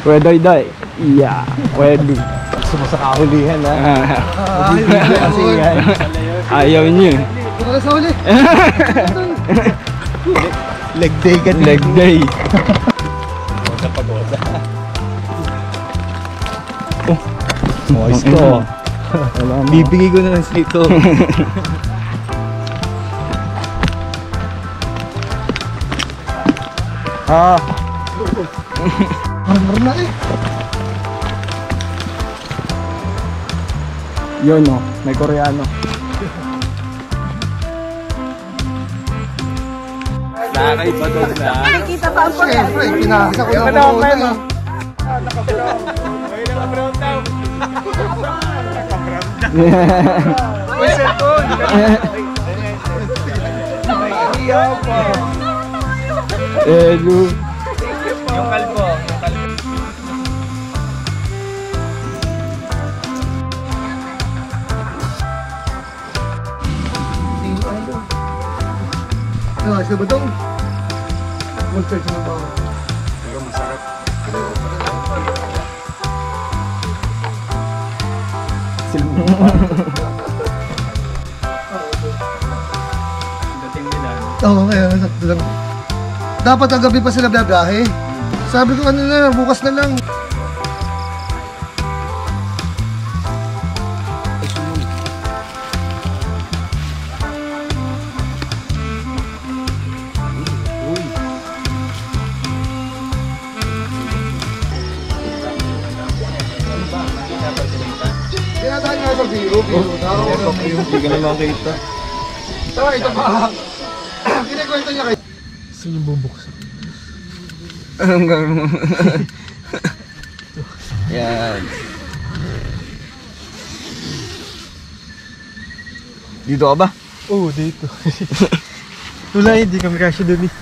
Pwede. Yeah, pwede. Gusto mo sa kahulihan ha? Ayaw niyo. Wala sa huli. Leg day ka. Leg day. Pagosa. Oh, moist ko. Bibigay ko na lang ito. Marang na eh. Yun o, may Koreano. Nakakaiba doon na. Kita pa ang Siyempre, pinakita ko yung Naka-brown mga daw. May naka-brown daw. May cellphone. Iyaw po. Hello. Yung kalbo. Ano, siya ba itong? Mag-search mo ba? Pero masarap. Dating nila. Oo, kaya nasakto lang. Dapat ang gabi pa sila biyahe. Sabi ko ano na, bukas na lang. Kaya tayo nga sa biro na. Hindi ka naman kita. Tama, ito pa. Kinikwento niya kayo. Saan yung bubuksan? Anong gawin mo? Yan. Dito ka ba? Oo, dito. Wala, hindi kami kasya doon eh.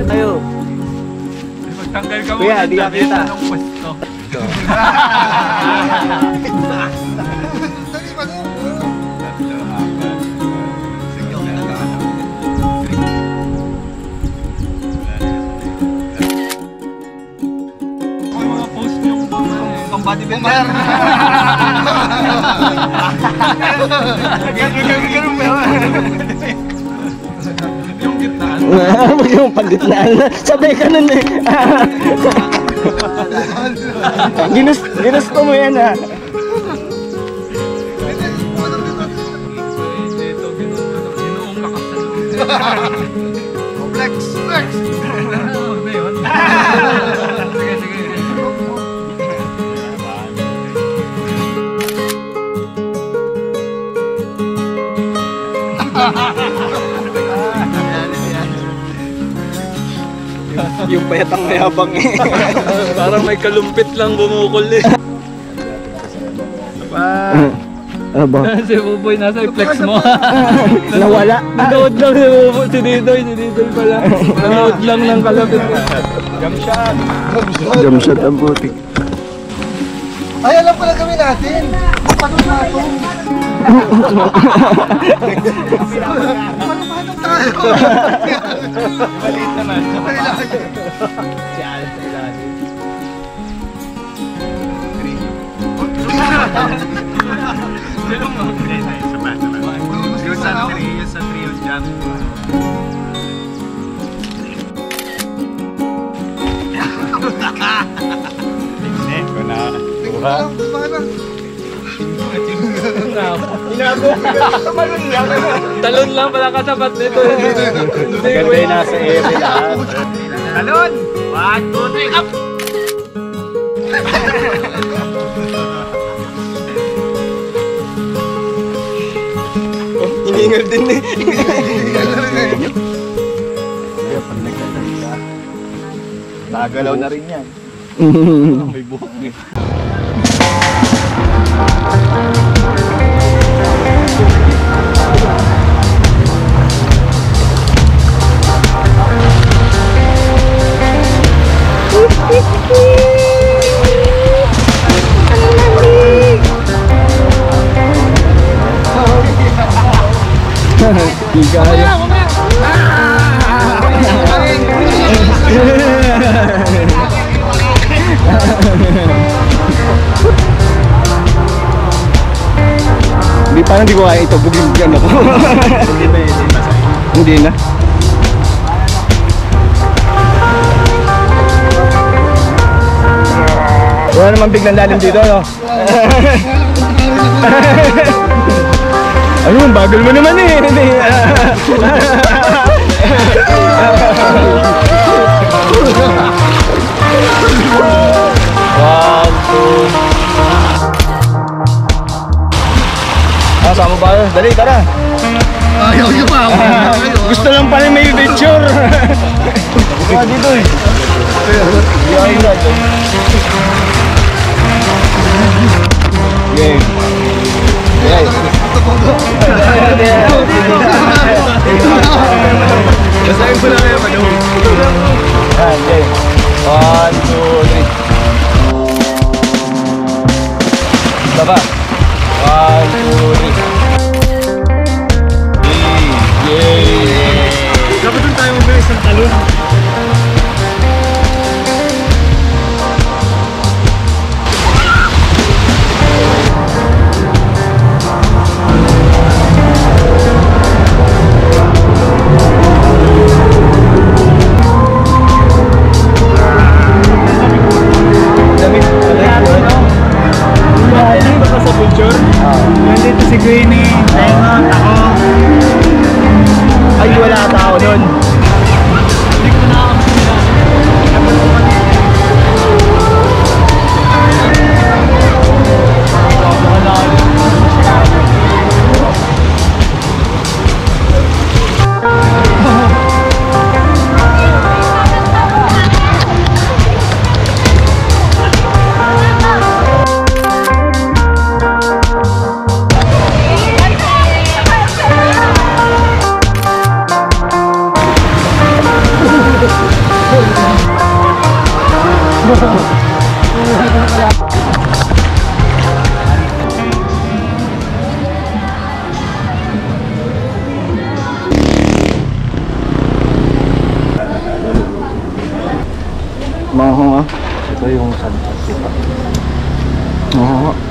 Tayo. Magtanggal ka Kuya, di ka kita. Anong pwesto? Dali ba doon? Tatlo, apat. Sige, mga post niyo pang bodybuilder. Ganun ba yun? Yung gitna. Huwag yung pagitnaan. Sabay ka nun eh. Ginusto mo yan ha. Dito, ginoong lakas sa loob. Flex, flex! Ano ba yun? Sige, sige. Yung payatang mayabang eh. Parang may kalumpit lang bumukol eh. Ano ba? Si Buboy nasa flex mo. Nawala. Nanood lang si Buboy, si Didoy pala. Nanood lang ng kalapit. Jump shot. Jump shot ang putik. Ay, alam pala kami natin. Patong-patong. Patong-patong tayo. Malit naman. Si Alan sa ilalim. Sino mo? Yung sa trio jump. Tingnan mo lang, paano? Talon lang pala kasapat nito. Maganda yung nasa ere lahat. Talon! 1, 2, 3, up! Hiningal din eh. Nagalaw na rin yan. May buhok eh. Di kaya. Hindi, parang di ko kaya ito. Bugin ako. Hindi na. Wala naman biglang lalim dito, no? Ano, bagal mo naman eh. One, two. Sama ba? Dali, tara. Ayaw nyo pa. Gusto lang pala may adventure. Buka dito eh. Ayaw na. Game. Basahin ko lang kayo, Manu. Okay. 1, 2, 3. Baba. 1, 2, 3. Yay! Dapat doon tayo mag-guys ng talon. Nandito si Queenie, Raymond, ako. Ay, wala tao nun. Hindi ko na ako Maho nga. Ito yung sunset dito. Maho nga.